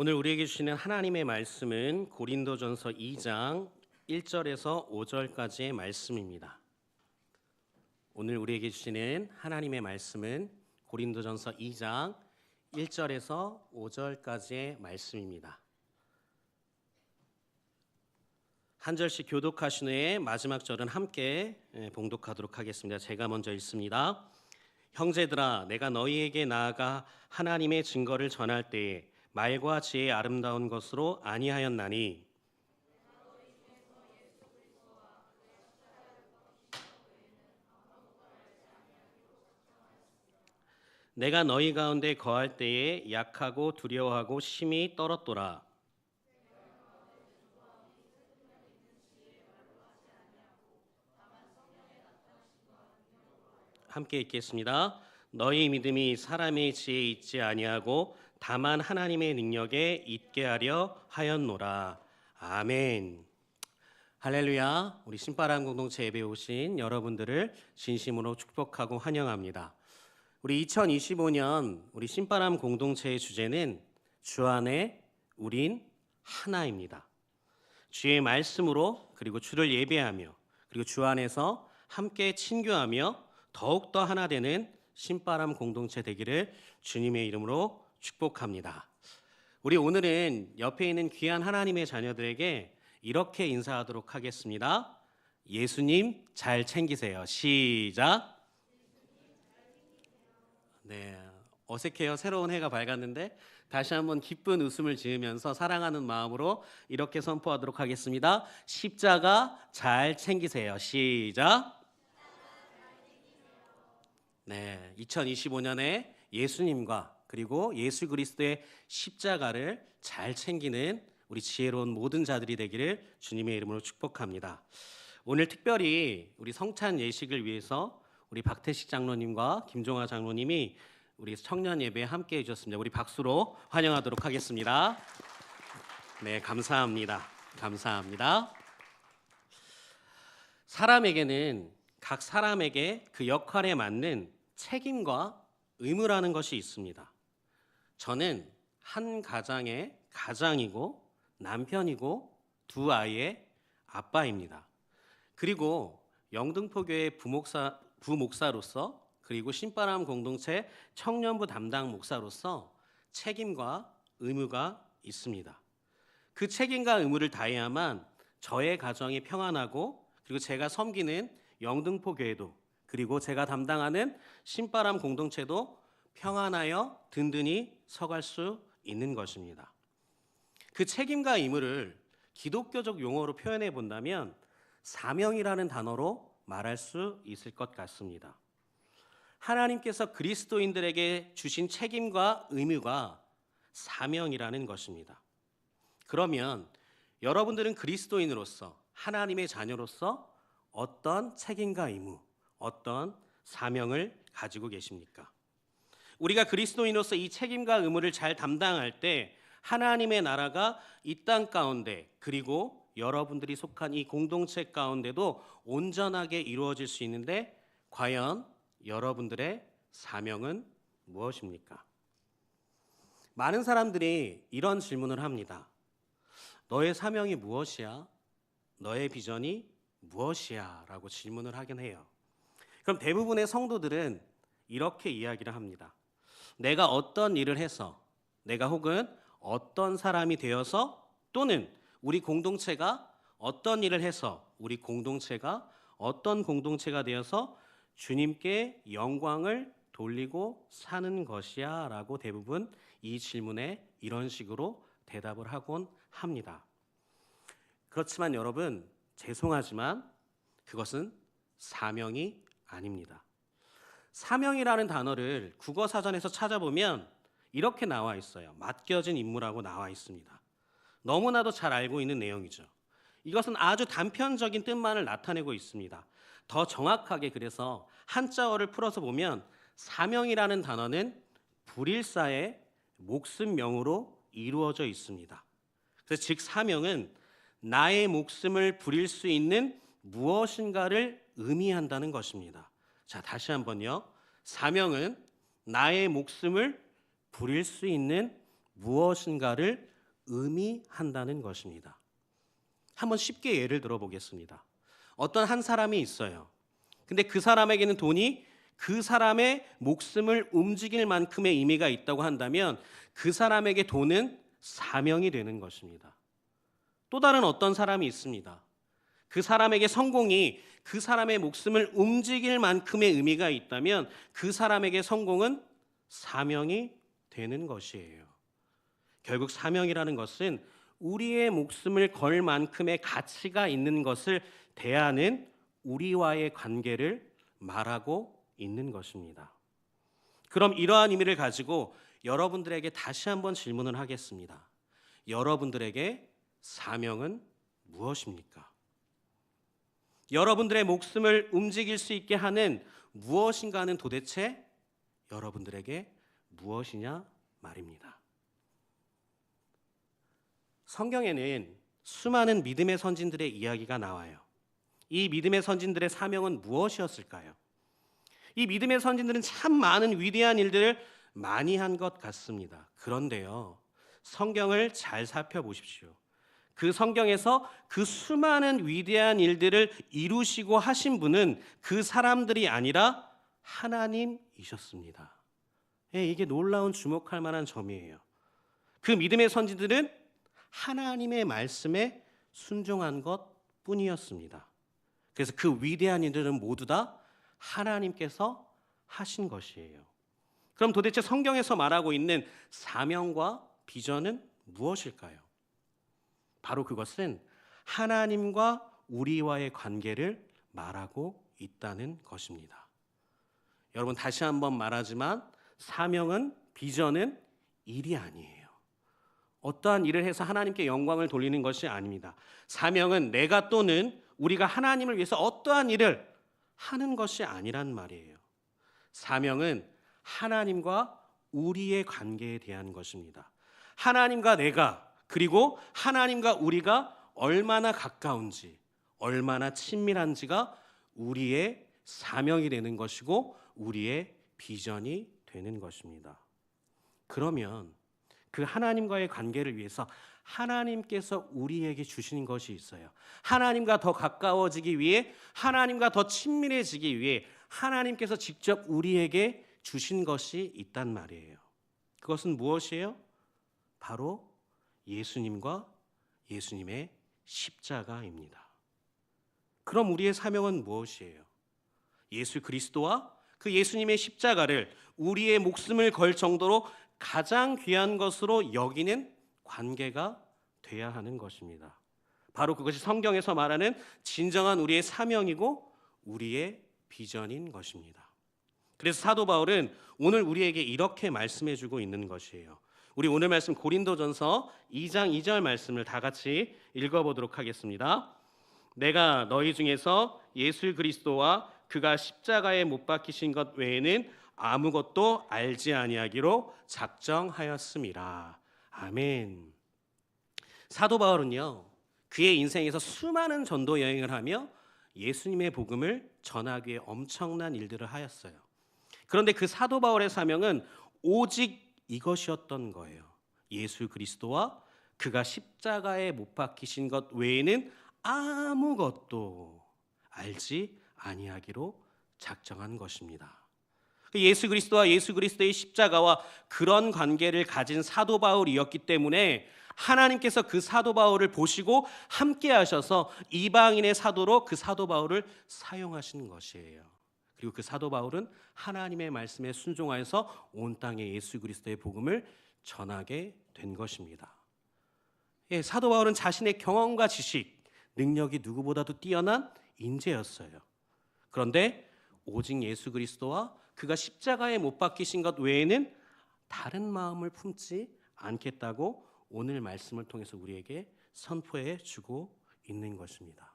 오늘 우리에게 주시는 하나님의 말씀은 고린도전서 2장 1절에서 5절까지의 말씀입니다. 오늘 우리에게 주시는 하나님의 말씀은 고린도전서 2장 1절에서 5절까지의 말씀입니다. 한 절씩 교독하신 후에 마지막 절은 함께 봉독하도록 하겠습니다. 제가 먼저 읽습니다. 형제들아, 내가 너희에게 나아가 하나님의 증거를 전할 때에 말과 지혜의 아름다운 것으로 아니하였나니 내가 너희 가운데 거할 때에 약하고 두려워하고 심히 떨었도라. 함께 읽겠습니다. 너희 믿음이 사람의 지혜에 있지 아니하고 다만 하나님의 능력에 있게 하려 하였노라. 아멘. 할렐루야. 우리 신바람 공동체 예배에 오신 여러분들을 진심으로 축복하고 환영합니다. 우리 2025년 우리 신바람 공동체의 주제는 주 안에 우린 하나입니다. 주의 말씀으로 그리고 주를 예배하며 그리고 주 안에서 함께 친교하며 더욱더 하나 되는 신바람 공동체 되기를 주님의 이름으로 축복합니다. 우리 오늘은 옆에 있는 귀한 하나님의 자녀들에게 이렇게 인사하도록 하겠습니다. 예수님 잘 챙기세요. 시작. 네, 어색해요. 새로운 해가 밝았는데 다시 한번 기쁜 웃음을 지으면서 사랑하는 마음으로 이렇게 선포하도록 하겠습니다. 십자가 잘 챙기세요. 시작. 네, 2025년에 예수님과 그리고 예수 그리스도의 십자가를 잘 챙기는 우리 지혜로운 모든 자들이 되기를 주님의 이름으로 축복합니다. 오늘 특별히 우리 성찬 예식을 위해서 우리 박태식 장로님과 김종화 장로님이 우리 청년 예배에 함께 해주셨습니다. 우리 박수로 환영하도록 하겠습니다. 네, 감사합니다. 감사합니다. 사람에게는 각 사람에게 그 역할에 맞는 책임과 의무라는 것이 있습니다. 저는 한 가장의 가장이고 남편이고 두 아이의 아빠입니다. 그리고 영등포교회 부목사로서 그리고 신바람 공동체 청년부 담당 목사로서 책임과 의무가 있습니다. 그 책임과 의무를 다해야만 저의 가정이 평안하고 그리고 제가 섬기는 영등포교회도 그리고 제가 담당하는 신바람 공동체도 평안하여 든든히 서갈 수 있는 것입니다. 그 책임과 의무를 기독교적 용어로 표현해 본다면 사명이라는 단어로 말할 수 있을 것 같습니다. 하나님께서 그리스도인들에게 주신 책임과 의무가 사명이라는 것입니다. 그러면 여러분들은 그리스도인으로서 하나님의 자녀로서 어떤 책임과 의무, 어떤 사명을 가지고 계십니까? 우리가 그리스도인으로서 이 책임과 의무를 잘 담당할 때 하나님의 나라가 이 땅 가운데 그리고 여러분들이 속한 이 공동체 가운데도 온전하게 이루어질 수 있는데 과연 여러분들의 사명은 무엇입니까? 많은 사람들이 이런 질문을 합니다. 너의 사명이 무엇이야? 너의 비전이 무엇이야? 라고 질문을 하긴 해요. 그럼 대부분의 성도들은 이렇게 이야기를 합니다. 내가 어떤 일을 해서 내가 혹은 어떤 사람이 되어서 또는 우리 공동체가 어떤 일을 해서 우리 공동체가 어떤 공동체가 되어서 주님께 영광을 돌리고 사는 것이야 라고 대부분 이 질문에 이런 식으로 대답을 하곤 합니다. 그렇지만 여러분, 죄송하지만 그것은 사명이 아닙니다. 사명이라는 단어를 국어사전에서 찾아보면 이렇게 나와 있어요. 맡겨진 임무라고 나와 있습니다. 너무나도 잘 알고 있는 내용이죠. 이것은 아주 단편적인 뜻만을 나타내고 있습니다. 더 정확하게 그래서 한자어를 풀어서 보면 사명이라는 단어는 불일사의 목숨명으로 이루어져 있습니다. 그래서 즉 사명은 나의 목숨을 부릴 수 있는 무엇인가를 의미한다는 것입니다. 자, 다시 한번요. 사명은 나의 목숨을 부릴 수 있는 무엇인가를 의미한다는 것입니다. 한번 쉽게 예를 들어 보겠습니다. 어떤 한 사람이 있어요. 근데 그 사람에게는 돈이 그 사람의 목숨을 움직일 만큼의 의미가 있다고 한다면 그 사람에게 돈은 사명이 되는 것입니다. 또 다른 어떤 사람이 있습니다. 그 사람에게 성공이 그 사람의 목숨을 움직일 만큼의 의미가 있다면 그 사람에게 성공은 사명이 되는 것이에요. 결국 사명이라는 것은 우리의 목숨을 걸 만큼의 가치가 있는 것을 대하는 우리와의 관계를 말하고 있는 것입니다. 그럼 이러한 의미를 가지고 여러분들에게 다시 한번 질문을 하겠습니다. 여러분들에게 사명은 무엇입니까? 여러분들의 목숨을 움직일 수 있게 하는 무엇인가는 도대체 여러분들에게 무엇이냐 말입니다. 성경에는 수많은 믿음의 선진들의 이야기가 나와요. 이 믿음의 선진들의 사명은 무엇이었을까요? 이 믿음의 선진들은 참 많은 위대한 일들을 많이 한 것 같습니다. 그런데요, 성경을 잘 살펴보십시오. 그 성경에서 그 수많은 위대한 일들을 이루시고 하신 분은 그 사람들이 아니라 하나님이셨습니다. 이게 놀라운 주목할 만한 점이에요. 그 믿음의 선지들은 하나님의 말씀에 순종한 것뿐이었습니다. 그래서 그 위대한 일들은 모두 다 하나님께서 하신 것이에요. 그럼 도대체 성경에서 말하고 있는 사명과 비전은 무엇일까요? 바로 그것은 하나님과 우리와의 관계를 말하고 있다는 것입니다. 여러분, 다시 한번 말하지만 사명은, 비전은 일이 아니에요. 어떠한 일을 해서 하나님께 영광을 돌리는 것이 아닙니다. 사명은 내가 또는 우리가 하나님을 위해서 어떠한 일을 하는 것이 아니란 말이에요. 사명은 하나님과 우리의 관계에 대한 것입니다. 하나님과 내가, 그리고 하나님과 우리가 얼마나 가까운지, 얼마나 친밀한지가 우리의 사명이 되는 것이고 우리의 비전이 되는 것입니다. 그러면 그 하나님과의 관계를 위해서 하나님께서 우리에게 주신 것이 있어요. 하나님과 더 가까워지기 위해, 하나님과 더 친밀해지기 위해 하나님께서 직접 우리에게 주신 것이 있단 말이에요. 그것은 무엇이에요? 바로 예수님과 예수님의 십자가입니다. 그럼 우리의 사명은 무엇이에요? 예수 그리스도와 그 예수님의 십자가를 우리의 목숨을 걸 정도로 가장 귀한 것으로 여기는 관계가 돼야 하는 것입니다. 바로 그것이 성경에서 말하는 진정한 우리의 사명이고 우리의 비전인 것입니다. 그래서 사도 바울은 오늘 우리에게 이렇게 말씀해주고 있는 것이에요. 우리 오늘 말씀 고린도전서 2장 2절 말씀을 다 같이 읽어보도록 하겠습니다. 내가 너희 중에서 예수 그리스도와 그가 십자가에 못 박히신 것 외에는 아무것도 알지 아니하기로 작정하였음이라. 아멘. 사도 바울은요, 그의 인생에서 수많은 전도 여행을 하며 예수님의 복음을 전하기 위해 엄청난 일들을 하였어요. 그런데 그 사도 바울의 사명은 오직 이것이었던 거예요. 예수 그리스도와 그가 십자가에 못 박히신 것 외에는 아무것도 알지 아니하기로 작정한 것입니다. 예수 그리스도와 예수 그리스도의 십자가와 그런 관계를 가진 사도 바울이었기 때문에 하나님께서 그 사도 바울을 보시고 함께 하셔서 이방인의 사도로 그 사도 바울을 사용하신 것이에요. 그리고 그 사도 바울은 하나님의 말씀에 순종하여서 온 땅에 예수 그리스도의 복음을 전하게 된 것입니다. 사도 바울은 자신의 경험과 지식, 능력이 누구보다도 뛰어난 인재였어요. 그런데 오직 예수 그리스도와 그가 십자가에 못 박히신 것 외에는 다른 마음을 품지 않겠다고 오늘 말씀을 통해서 우리에게 선포해 주고 있는 것입니다.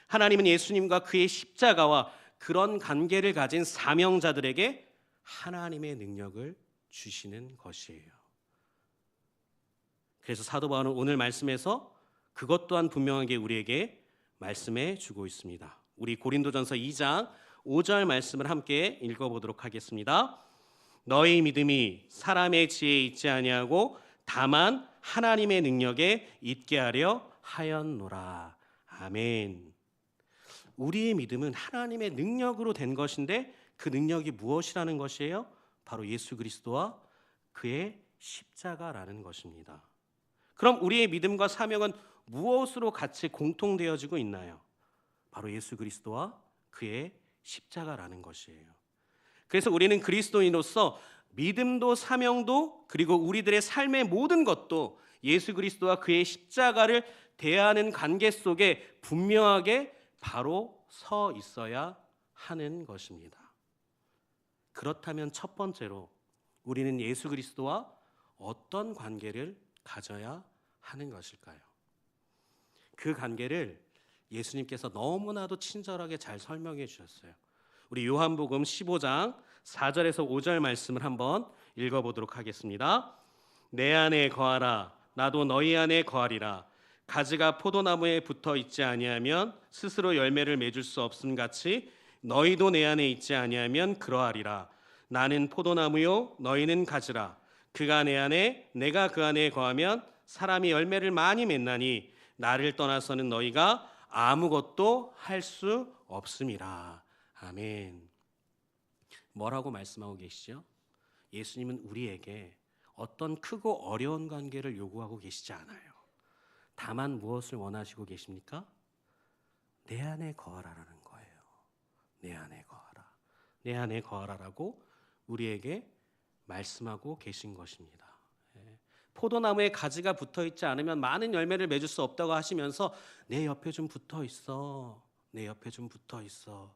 하나님은 예수님과 그의 십자가와 그런 관계를 가진 사명자들에게 하나님의 능력을 주시는 것이에요. 그래서 사도 바울은 오늘 말씀에서 그것 또한 분명하게 우리에게 말씀해 주고 있습니다. 우리 고린도전서 2장 5절 말씀을 함께 읽어보도록 하겠습니다. 너희 믿음이 사람의 지혜에 있지 아니하고 다만 하나님의 능력에 있게 하려 하였노라. 아멘. 우리의 믿음은 하나님의 능력으로 된 것인데 그 능력이 무엇이라는 것이에요? 바로 예수 그리스도와 그의 십자가라는 것입니다. 그럼 우리의 믿음과 사명은 무엇으로 같이 공통되어지고 있나요? 바로 예수 그리스도와 그의 십자가라는 것이에요. 그래서 우리는 그리스도인으로서 믿음도 사명도 그리고 우리들의 삶의 모든 것도 예수 그리스도와 그의 십자가를 대하는 관계 속에 분명하게 바로 서 있어야 하는 것입니다. 그렇다면 첫 번째로 우리는 예수 그리스도와 어떤 관계를 가져야 하는 것일까요? 그 관계를 예수님께서 너무나도 친절하게 잘 설명해 주셨어요. 우리 요한복음 15장 4절에서 5절 말씀을 한번 읽어보도록 하겠습니다. 내 안에 거하라 나도 너희 안에 거하리라. 가지가 포도나무에 붙어 있지 아니하면 스스로 열매를 맺을 수 없음 같이 너희도 내 안에 있지 아니하면 그러하리라. 나는 포도나무요 너희는 가지라. 그가 내 안에 내가 그 안에 거하면 사람이 열매를 많이 맺나니 나를 떠나서는 너희가 아무것도 할 수 없음이라. 아멘. 뭐라고 말씀하고 계시죠? 예수님은 우리에게 어떤 크고 어려운 관계를 요구하고 계시지 않아요. 다만 무엇을 원하시고 계십니까? 내 안에 거하라라는 거예요. 내 안에 거하라. 내 안에 거하라라고 우리에게 말씀하고 계신 것입니다. 포도나무에 가지가 붙어 있지 않으면 많은 열매를 맺을 수 없다고 하시면서 내 옆에 좀 붙어 있어. 내 옆에 좀 붙어 있어.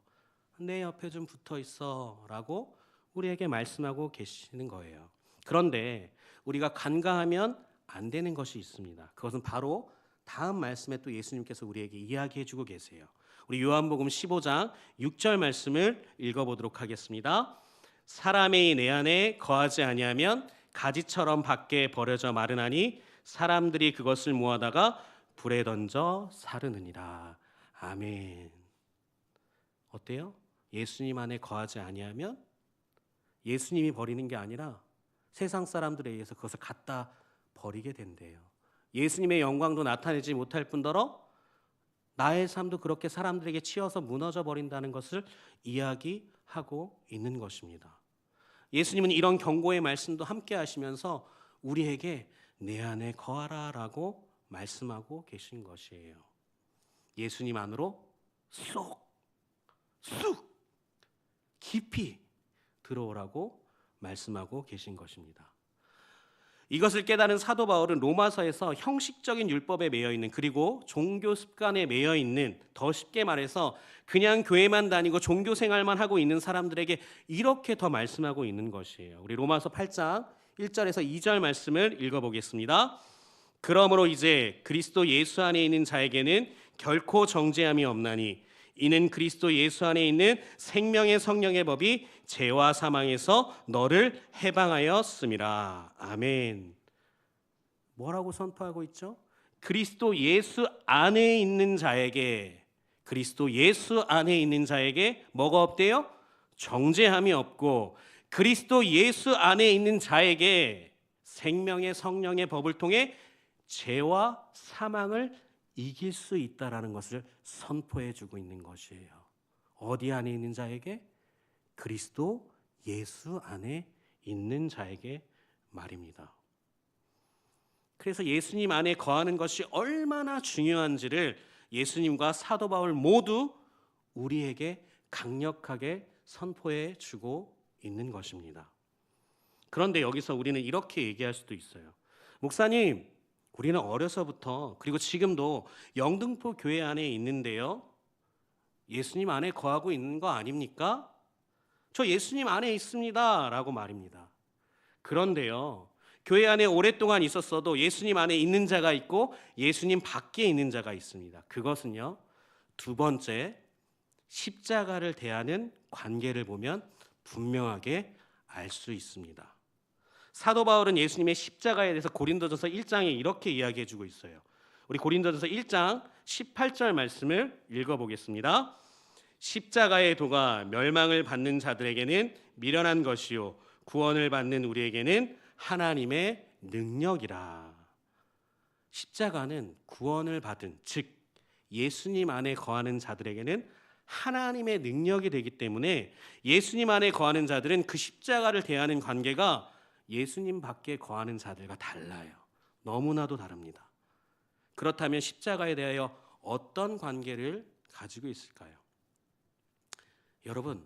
내 옆에 좀 붙어 있어 라고 우리에게 말씀하고 계시는 거예요. 그런데 우리가 간과하면 안 되는 것이 있습니다. 그것은 바로 다음 말씀에 또 예수님께서 우리에게 이야기해 주고 계세요. 우리 요한복음 15장 6절 말씀을 읽어보도록 하겠습니다. 사람이 내 안에 거하지 아니하면 가지처럼 밖에 버려져 마르나니 사람들이 그것을 모아다가 불에 던져 사르느니라. 아멘. 어때요? 예수님 안에 거하지 아니하면 예수님이 버리는 게 아니라 세상 사람들에 의해서 그것을 갖다 버리게 된대요. 예수님의 영광도 나타내지 못할 뿐더러 나의 삶도 그렇게 사람들에게 치여서 무너져 버린다는 것을 이야기하고 있는 것입니다. 예수님은 이런 경고의 말씀도 함께 하시면서 우리에게 내 안에 거하라라고 말씀하고 계신 것이에요. 예수님 안으로 쏙 깊이 들어오라고 말씀하고 계신 것입니다. 이것을 깨달은 사도 바울은 로마서에서 형식적인 율법에 매여 있는 그리고 종교 습관에 매여 있는, 더 쉽게 말해서 그냥 교회만 다니고 종교 생활만 하고 있는 사람들에게 이렇게 더 말씀하고 있는 것이에요. 우리 로마서 8장 1절에서 2절 말씀을 읽어보겠습니다. 그러므로 이제 그리스도 예수 안에 있는 자에게는 결코 정죄함이 없나니 이는 그리스도 예수 안에 있는 생명의 성령의 법이 죄와 사망에서 너를 해방하였음이라. 아멘. 뭐라고 선포하고 있죠? 그리스도 예수 안에 있는 자에게, 그리스도 예수 안에 있는 자에게 뭐가 없대요? 정죄함이 없고 그리스도 예수 안에 있는 자에게 생명의 성령의 법을 통해 죄와 사망을 이길 수 있다라는 것을 선포해 주고 있는 것이에요. 어디 안에 있는 자에게? 그리스도 예수 안에 있는 자에게 말입니다. 그래서 예수님 안에 거하는 것이 얼마나 중요한지를 예수님과 사도 바울 모두 우리에게 강력하게 선포해 주고 있는 것입니다. 그런데 여기서 우리는 이렇게 얘기할 수도 있어요. 목사님, 우리는 어려서부터 그리고 지금도 영등포 교회 안에 있는데요, 예수님 안에 거하고 있는 거 아닙니까? 저 예수님 안에 있습니다 라고 말입니다. 그런데요, 교회 안에 오랫동안 있었어도 예수님 안에 있는 자가 있고 예수님 밖에 있는 자가 있습니다. 그것은요, 두 번째 십자가를 대하는 관계를 보면 분명하게 알 수 있습니다. 사도 바울은 예수님의 십자가에 대해서 고린도전서 1장에 이렇게 이야기해 주고 있어요. 우리 고린도전서 1장 18절 말씀을 읽어보겠습니다. 십자가의 도가 멸망을 받는 자들에게는 미련한 것이요 구원을 받는 우리에게는 하나님의 능력이라. 십자가는 구원을 받은, 즉 예수님 안에 거하는 자들에게는 하나님의 능력이 되기 때문에 예수님 안에 거하는 자들은 그 십자가를 대하는 관계가 예수님 밖에 거하는 자들과 달라요. 너무나도 다릅니다. 그렇다면 십자가에 대하여 어떤 관계를 가지고 있을까요? 여러분,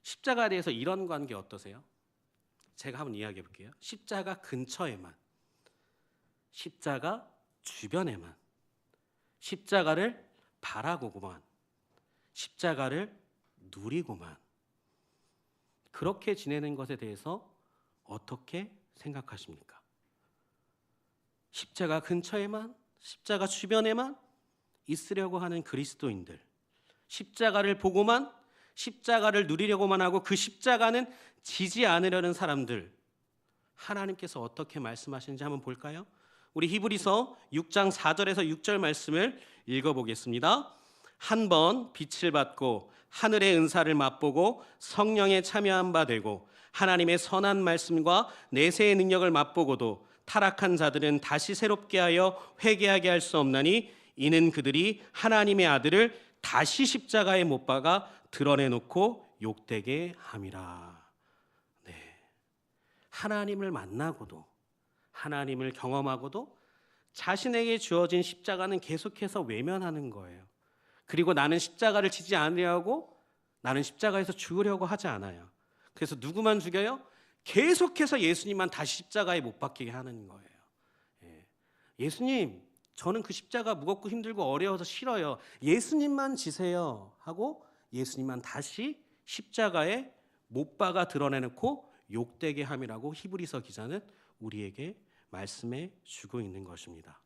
십자가에 대해서 이런 관계 어떠세요? 제가 한번 이야기해 볼게요. 십자가 근처에만, 십자가 주변에만, 십자가를 바라보고만, 십자가를 누리고만, 그렇게 지내는 것에 대해서 어떻게 생각하십니까? 십자가 근처에만, 십자가 주변에만 있으려고 하는 그리스도인들, 십자가를 보고만, 십자가를 누리려고만 하고 그 십자가는 지지 않으려는 사람들, 하나님께서 어떻게 말씀하시는지 한번 볼까요? 우리 히브리서 6장 4절에서 6절 말씀을 읽어보겠습니다. 한 번 빛을 받고 하늘의 은사를 맛보고 성령에 참여한 바 되고 하나님의 선한 말씀과 내세의 능력을 맛보고도 타락한 자들은 다시 새롭게 하여 회개하게 할 수 없나니 이는 그들이 하나님의 아들을 다시 십자가에 못 박아 드러내놓고 욕되게 함이라. 네, 하나님을 만나고도, 하나님을 경험하고도 자신에게 주어진 십자가는 계속해서 외면하는 거예요. 그리고 나는 십자가를 지지 않으려고, 나는 십자가에서 죽으려고 하지 않아요. 그래서 누구만 죽여요? 계속해서 예수님만 다시 십자가에 못 박히게 하는 거예요. 예수님, 저는 그 십자가 무겁고 힘들고 어려워서 싫어요. 예수님만 지세요 하고 예수님만 다시 십자가에 못 박아 드러내놓고 욕되게 함이라고 히브리서 기자는 우리에게 말씀해 주고 있는 것입니다.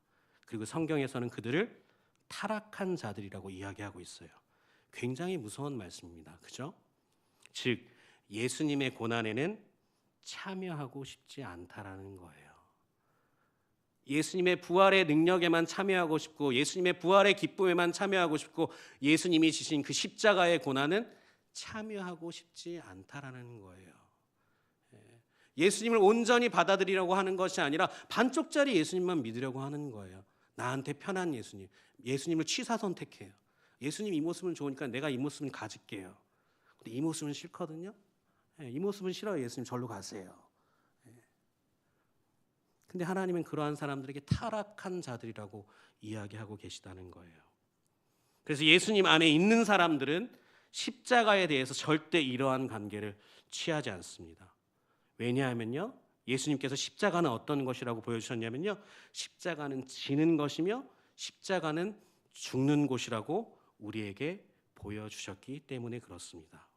그리고 성경에서는 그들을 타락한 자들이라고 이야기하고 있어요. 굉장히 무서운 말씀입니다. 그죠? 즉 예수님의 고난에는 참여하고 싶지 않다라는 거예요. 예수님의 부활의 능력에만 참여하고 싶고 예수님의 부활의 기쁨에만 참여하고 싶고 예수님이 지신 그 십자가의 고난은 참여하고 싶지 않다라는 거예요. 예수님을 온전히 받아들이려고 하는 것이 아니라 반쪽짜리 예수님만 믿으려고 하는 거예요. 나한테 편한 예수님, 예수님을 취사 선택해요. 예수님 이 모습은 좋으니까 내가 이 모습을 가질게요. 근데 이 모습은 싫거든요. 이 모습은 싫어요. 예수님 절로 가세요. 근데 하나님은 그러한 사람들에게 타락한 자들이라고 이야기하고 계시다는 거예요. 그래서 예수님 안에 있는 사람들은 십자가에 대해서 절대 이러한 관계를 취하지 않습니다. 왜냐하면요, 예수님께서 십자가는 어떤 것이라고 보여주셨냐면요, 십자가는 지는 것이며 십자가는 죽는 곳이라고 우리에게 보여주셨기 때문에 그렇습니다.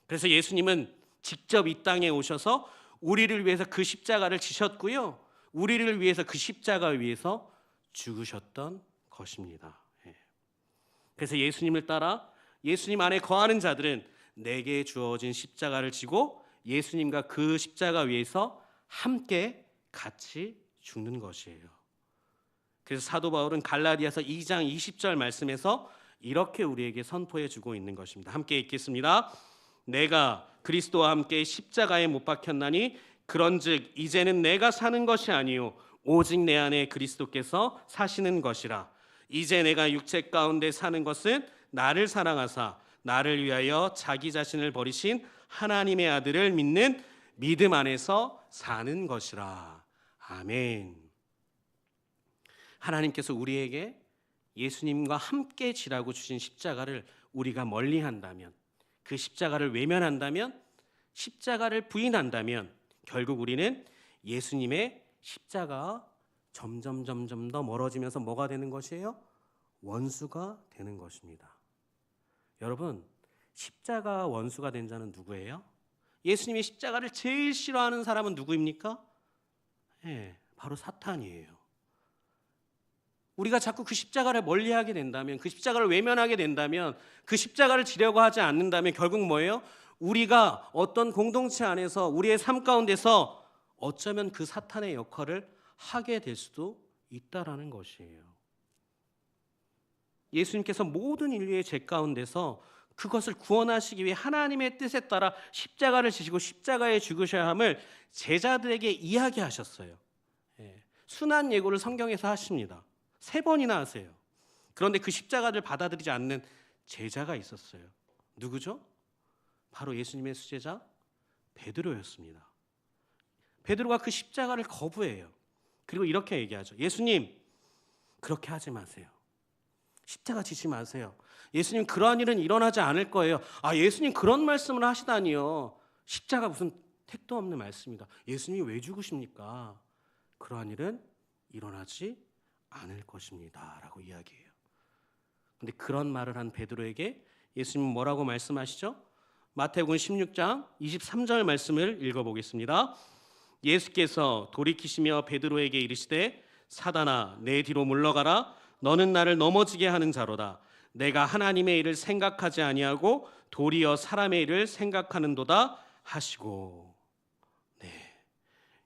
그래서 예수님은 직접 이 땅에 오셔서 우리를 위해서 그 십자가를 지셨고요, 우리를 위해서 그 십자가 위에서 죽으셨던 것입니다. 그래서 예수님을 따라 예수님 안에 거하는 자들은 내게 주어진 십자가를 지고 예수님과 그 십자가 위에서 함께 같이 죽는 것이에요. 그래서 사도 바울은 갈라디아서 2장 20절 말씀에서 이렇게 우리에게 선포해 주고 있는 것입니다. 함께 읽겠습니다. 내가 그리스도와 함께 십자가에 못 박혔나니 그런즉 이제는 내가 사는 것이 아니요 오직 내 안에 그리스도께서 사시는 것이라. 이제 내가 육체 가운데 사는 것은 나를 사랑하사 나를 위하여 자기 자신을 버리신 하나님의 아들을 믿는 믿음 안에서 사는 것이라. 아멘. 하나님께서 우리에게 예수님과 함께 지라고 주신 십자가를 우리가 멀리한다면, 그 십자가를 외면한다면, 십자가를 부인한다면 결국 우리는 예수님의 십자가가 점점 더 멀어지면서 뭐가 되는 것이에요? 원수가 되는 것입니다. 여러분, 십자가 원수가 된 자는 누구예요? 예수님이 십자가를 제일 싫어하는 사람은 누구입니까? 바로 사탄이에요. 우리가 자꾸 그 십자가를 멀리하게 된다면, 그 십자가를 외면하게 된다면, 그 십자가를 지려고 하지 않는다면 결국 뭐예요? 우리가 어떤 공동체 안에서 우리의 삶 가운데서 어쩌면 그 사탄의 역할을 하게 될 수도 있다라는 것이에요. 예수님께서 모든 인류의 죄 가운데서 그것을 구원하시기 위해 하나님의 뜻에 따라 십자가를 지시고 십자가에 죽으셔야 함을 제자들에게 이야기하셨어요. 순환 예고를 성경에서 하십니다. 3번이나 하세요. 그런데 그 십자가를 받아들이지 않는 제자가 있었어요. 누구죠? 바로 예수님의 수제자 베드로였습니다. 베드로가 그 십자가를 거부해요. 그리고 이렇게 얘기하죠. 예수님, 그렇게 하지 마세요. 십자가 지지 마세요. 예수님, 그러한 일은 일어나지 않을 거예요. 아, 예수님 그런 말씀을 하시다니요. 십자가 무슨 택도 없는 말씀이다. 예수님이 왜 죽으십니까? 그러한 일은 일어나지 않을 것입니다. 라고 이야기해요. 근데 그런 말을 한 베드로에게 예수님은 뭐라고 말씀하시죠? 마태복음 16장 23절 말씀을 읽어보겠습니다. 예수께서 돌이키시며 베드로에게 이르시되 사단아 내 뒤로 물러가라. 너는 나를 넘어지게 하는 자로다. 내가 하나님의 일을 생각하지 아니하고 도리어 사람의 일을 생각하는도다 하시고. 네,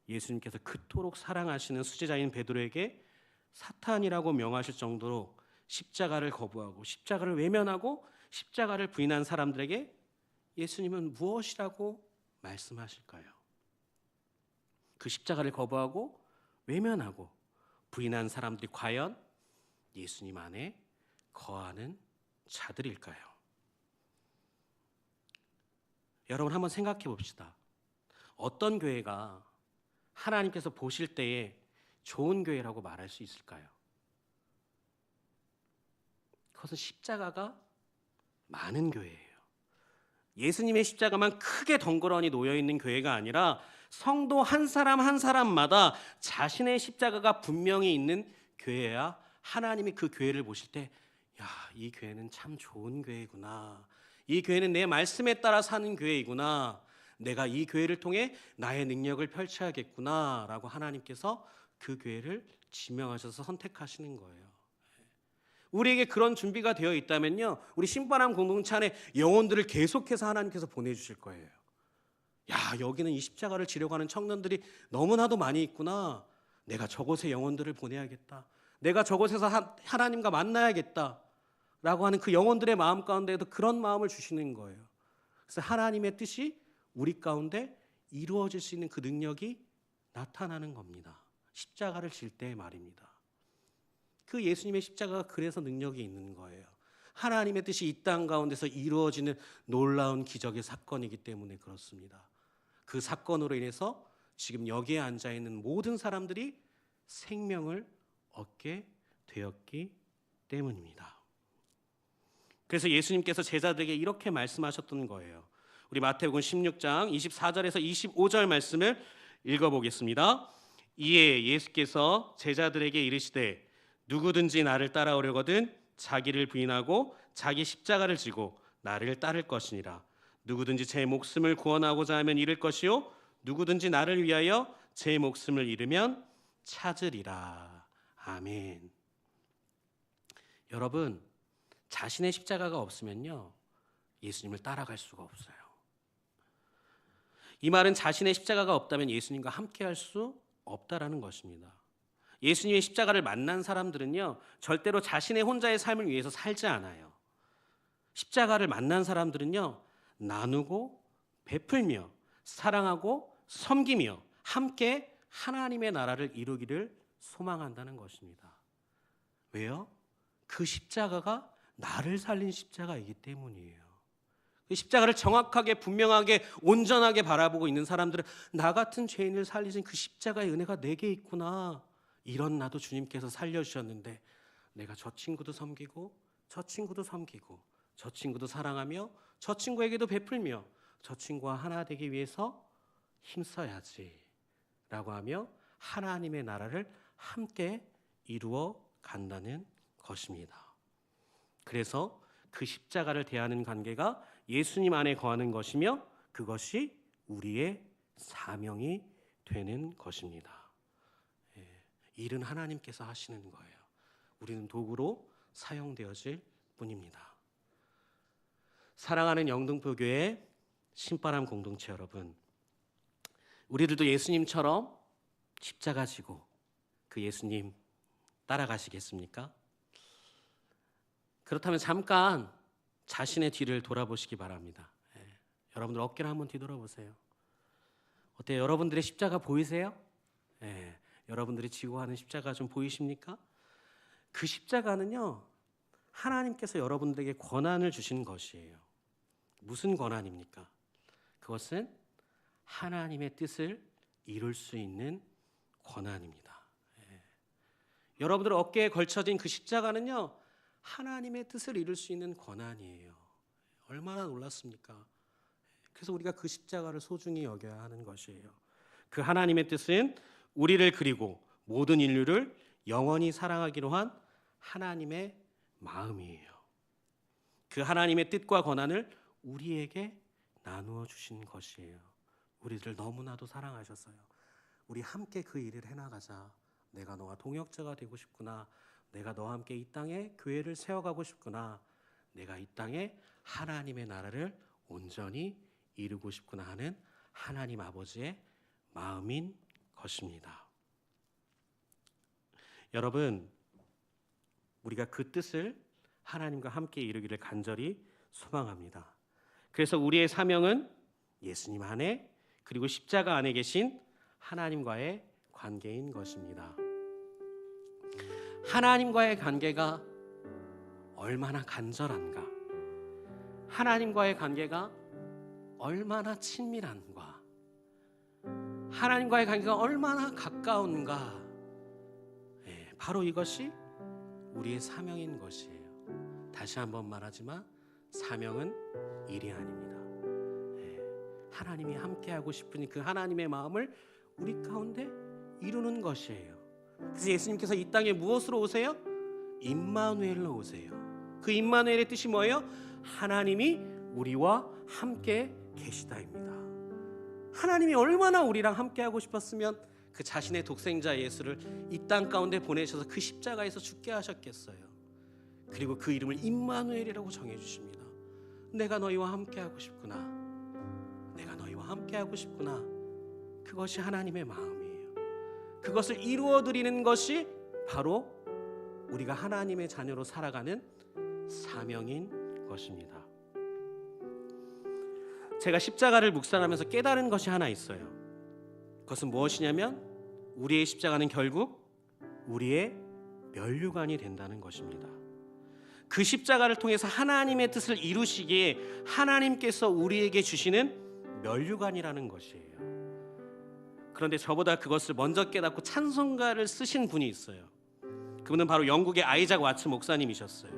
예수님께서 그토록 사랑하시는 수제자인 베드로에게 사탄이라고 명하실 정도로 십자가를 거부하고 십자가를 외면하고 십자가를 부인한 사람들에게 예수님은 무엇이라고 말씀하실까요? 그 십자가를 거부하고 외면하고 부인한 사람들이 과연 예수님 안에 거하는 자들일까요? 여러분 한번 생각해 봅시다. 어떤 교회가 하나님께서 보실 때에 좋은 교회라고 말할 수 있을까요? 그것은 십자가가 많은 교회예요. 예수님의 십자가만 크게 덩그러니 놓여있는 교회가 아니라 성도 한 사람 한 사람마다 자신의 십자가가 분명히 있는 교회야 하나님이 그 교회를 보실 때 야, 이 교회는 참 좋은 교회구나. 이 교회는 내 말씀에 따라 사는 교회이구나. 내가 이 교회를 통해 나의 능력을 펼쳐야겠구나 라고 하나님께서 그 교회를 지명하셔서 선택하시는 거예요. 우리에게 그런 준비가 되어 있다면요, 우리 신바람 공동체 안에 영혼들을 계속해서 하나님께서 보내주실 거예요. 야, 여기는 이 십자가를 지려고 하는 청년들이 너무나도 많이 있구나. 내가 저곳에 영혼들을 보내야겠다. 내가 저곳에서 하나님과 만나야겠다 라고 하는 그 영혼들의 마음 가운데에도 그런 마음을 주시는 거예요. 그래서 하나님의 뜻이 우리 가운데 이루어질 수 있는 그 능력이 나타나는 겁니다. 십자가를 질 때의 말입니다. 그 예수님의 십자가가 그래서 능력이 있는 거예요. 하나님의 뜻이 이 땅 가운데서 이루어지는 놀라운 기적의 사건이기 때문에 그렇습니다. 그 사건으로 인해서 지금 여기에 앉아있는 모든 사람들이 생명을 얻게 되었기 때문입니다. 그래서 예수님께서 제자들에게 이렇게 말씀하셨던 거예요. 우리 마태복음 16장 24절에서 25절 말씀을 읽어보겠습니다. 이에 예수께서 제자들에게 이르시되 누구든지 나를 따라오려거든 자기를 부인하고 자기 십자가를 지고 나를 따를 것이니라. 누구든지 제 목숨을 구원하고자 하면 잃을 것이요 누구든지 나를 위하여 제 목숨을 잃으면 찾으리라. 아멘. 여러분, 자신의 십자가가 없으면요 예수님을 따라갈 수가 없어요. 이 말은 자신의 십자가가 없다면 예수님과 함께할 수 없다라는 것입니다. 예수님의 십자가를 만난 사람들은요 절대로 자신의 혼자의 삶을 위해서 살지 않아요. 십자가를 만난 사람들은요 나누고 베풀며 사랑하고 섬기며 함께 하나님의 나라를 이루기를 소망한다는 것입니다. 왜요? 그 십자가가 나를 살린 십자가이기 때문이에요. 그 십자가를 정확하게 분명하게 온전하게 바라보고 있는 사람들은 나 같은 죄인을 살리신 그 십자가의 은혜가 내게 있구나. 이런 나도 주님께서 살려주셨는데 내가 저 친구도 섬기고 저 친구도 섬기고 저 친구도 사랑하며 저 친구에게도 베풀며 저 친구와 하나 되기 위해서 힘써야지 라고 하며 하나님의 나라를 함께 이루어 간다는 것입니다. 그래서 그 십자가를 대하는 관계가 예수님 안에 거하는 것이며 그것이 우리의 사명이 되는 것입니다. 일은 하나님께서 하시는 거예요. 우리는 도구로 사용되어질 뿐입니다. 사랑하는 영등포교회 신바람 공동체 여러분, 우리들도 예수님처럼 십자가 지고 그 예수님 따라가시겠습니까? 그렇다면 잠깐 자신의 뒤를 돌아보시기 바랍니다. 여러분들 어깨를 한번 뒤돌아보세요. 어때요? 여러분들의 십자가 보이세요? 여러분들이 지고 가는 십자가 좀 보이십니까? 그 십자가는요, 하나님께서 여러분들에게 권한을 주신 것이에요. 무슨 권한입니까? 그것은 하나님의 뜻을 이룰 수 있는 권한입니다. 여러분들 어깨에 걸쳐진 그 십자가는요, 하나님의 뜻을 이룰 수 있는 권한이에요. 얼마나 놀랐습니까? 그래서 우리가 그 십자가를 소중히 여겨야 하는 것이에요. 그 하나님의 뜻은 우리를 그리고 모든 인류를 영원히 사랑하기로 한 하나님의 마음이에요. 그 하나님의 뜻과 권한을 우리에게 나누어 주신 것이에요. 우리를 너무나도 사랑하셨어요. 우리 함께 그 일을 해나가자. 내가 너와 동역자가 되고 싶구나. 내가 너와 함께 이 땅에 교회를 세워가고 싶구나. 내가 이 땅에 하나님의 나라를 온전히 이루고 싶구나 하는 하나님 아버지의 마음인 것입니다. 여러분, 우리가 그 뜻을 하나님과 함께 이루기를 간절히 소망합니다. 그래서 우리의 사명은 예수님 안에 그리고 십자가 안에 계신 하나님과의 관계인 것입니다. 하나님과의 관계가 얼마나 간절한가, 하나님과의 관계가 얼마나 친밀한가, 하나님과의 관계가 얼마나 가까운가, 바로 이것이 우리의 사명인 것이에요. 다시 한번 말하지만 사명은 일이 아닙니다. 하나님이 함께하고 싶으니 그 하나님의 마음을 우리 가운데 이루는 것이에요. 그래서 예수님께서 이 땅에 무엇으로 오세요? 임마누엘로 오세요. 그 임마누엘의 뜻이 뭐예요? 하나님이 우리와 함께 계시다입니다. 하나님이 얼마나 우리랑 함께하고 싶었으면 그 자신의 독생자 예수를 이 땅 가운데 보내셔서 그 십자가에서 죽게 하셨겠어요. 그리고 그 이름을 임마누엘이라고 정해주십니다. 내가 너희와 함께하고 싶구나. 내가 너희와 함께하고 싶구나. 그것이 하나님의 마음이에요. 그것을 이루어드리는 것이 바로 우리가 하나님의 자녀로 살아가는 사명인 것입니다. 제가 십자가를 묵상하면서 깨달은 것이 하나 있어요. 그것은 무엇이냐면 우리의 십자가는 결국 우리의 면류관이 된다는 것입니다. 그 십자가를 통해서 하나님의 뜻을 이루시기에 하나님께서 우리에게 주시는 면류관이라는 것이에요. 그런데 저보다 그것을 먼저 깨닫고 찬송가를 쓰신 분이 있어요. 그분은 바로 영국의 아이작 와츠 목사님이셨어요.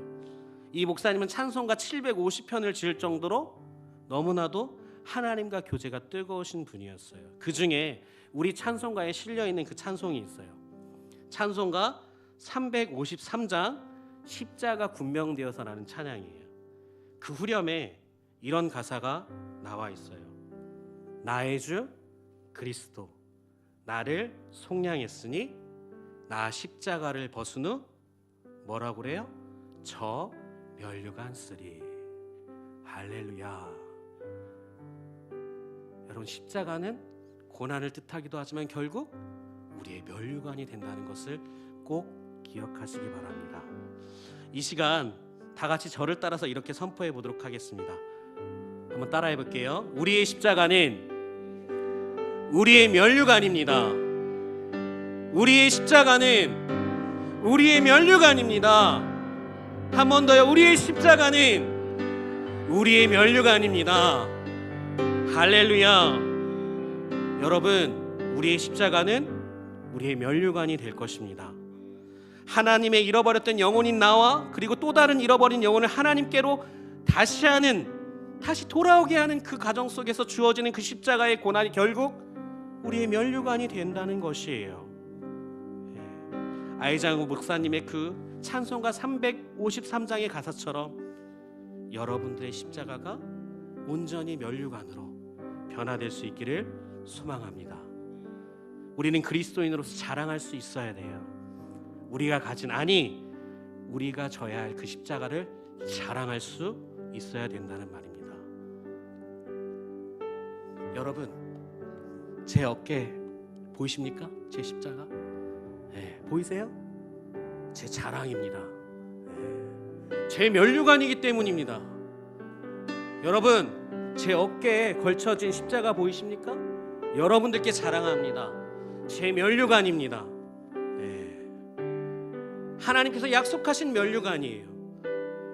이 목사님은 찬송가 750편을 지을 정도로 너무나도 하나님과 교제가 뜨거우신 분이었어요. 그 중에 우리 찬송가에 실려있는 그 찬송이 있어요. 찬송가 353장 십자가 군명되어서라는 찬양이에요. 그 후렴에 이런 가사가 나와 있어요. 나의 주 그리스도 나를 속량했으니 나 십자가를 벗은 후 뭐라고 그래요? 저 면류관 쓰리. 할렐루야. 여러분, 십자가는 고난을 뜻하기도 하지만 결국 우리의 면류관이 된다는 것을 꼭 기억하시기 바랍니다. 이 시간 다 같이 저를 따라서 이렇게 선포해 보도록 하겠습니다. 한번 따라해 볼게요. 우리의 십자가는 우리의 면류관입니다. 우리의 십자가는 우리의 면류관입니다. 한 번 더요. 우리의 십자가는 우리의 면류관입니다. 할렐루야. 여러분, 우리의 십자가는 우리의 면류관이 될 것입니다. 하나님의 잃어버렸던 영혼인 나와 그리고 또 다른 잃어버린 영혼을 하나님께로 다시 돌아오게 하는 그 과정 속에서 주어지는 그 십자가의 고난이 결국 우리의 면류관이 된다는 것이에요. 아이작 목사님의 그 찬송가 353장의 가사처럼 여러분들의 십자가가 온전히 면류관으로 변화될 수 있기를 소망합니다. 우리는 그리스도인으로서 자랑할 수 있어야 돼요. 우리가 우리가 져야 할 그 십자가를 자랑할 수 있어야 된다는 말입니다. 여러분, 제 어깨 보이십니까? 제 십자가? 보이세요? 제 자랑입니다. 제 면류관이기 때문입니다. 여러분, 제 어깨에 걸쳐진 십자가 보이십니까? 여러분들께 자랑합니다. 제 면류관입니다. 하나님께서 약속하신 면류관이에요.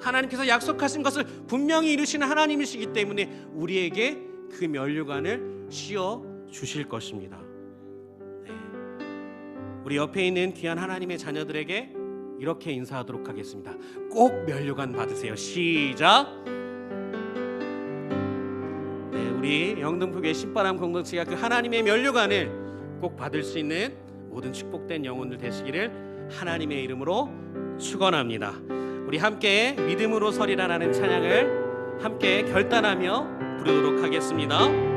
하나님께서 약속하신 것을 분명히 이루시는 하나님이시기 때문에 우리에게 그 면류관을 씌워 주실 것입니다. 네. 우리 옆에 있는 귀한 하나님의 자녀들에게 이렇게 인사하도록 하겠습니다. 꼭 면류관 받으세요. 시작. 네, 우리 영등포교회 신바람 공동체가 그 하나님의 면류관을 꼭 받을 수 있는 모든 축복된 영혼들 되시기를 하나님의 이름으로 축원합니다. 우리 함께 믿음으로 서리라라는 찬양을 함께 결단하며 부르도록 하겠습니다.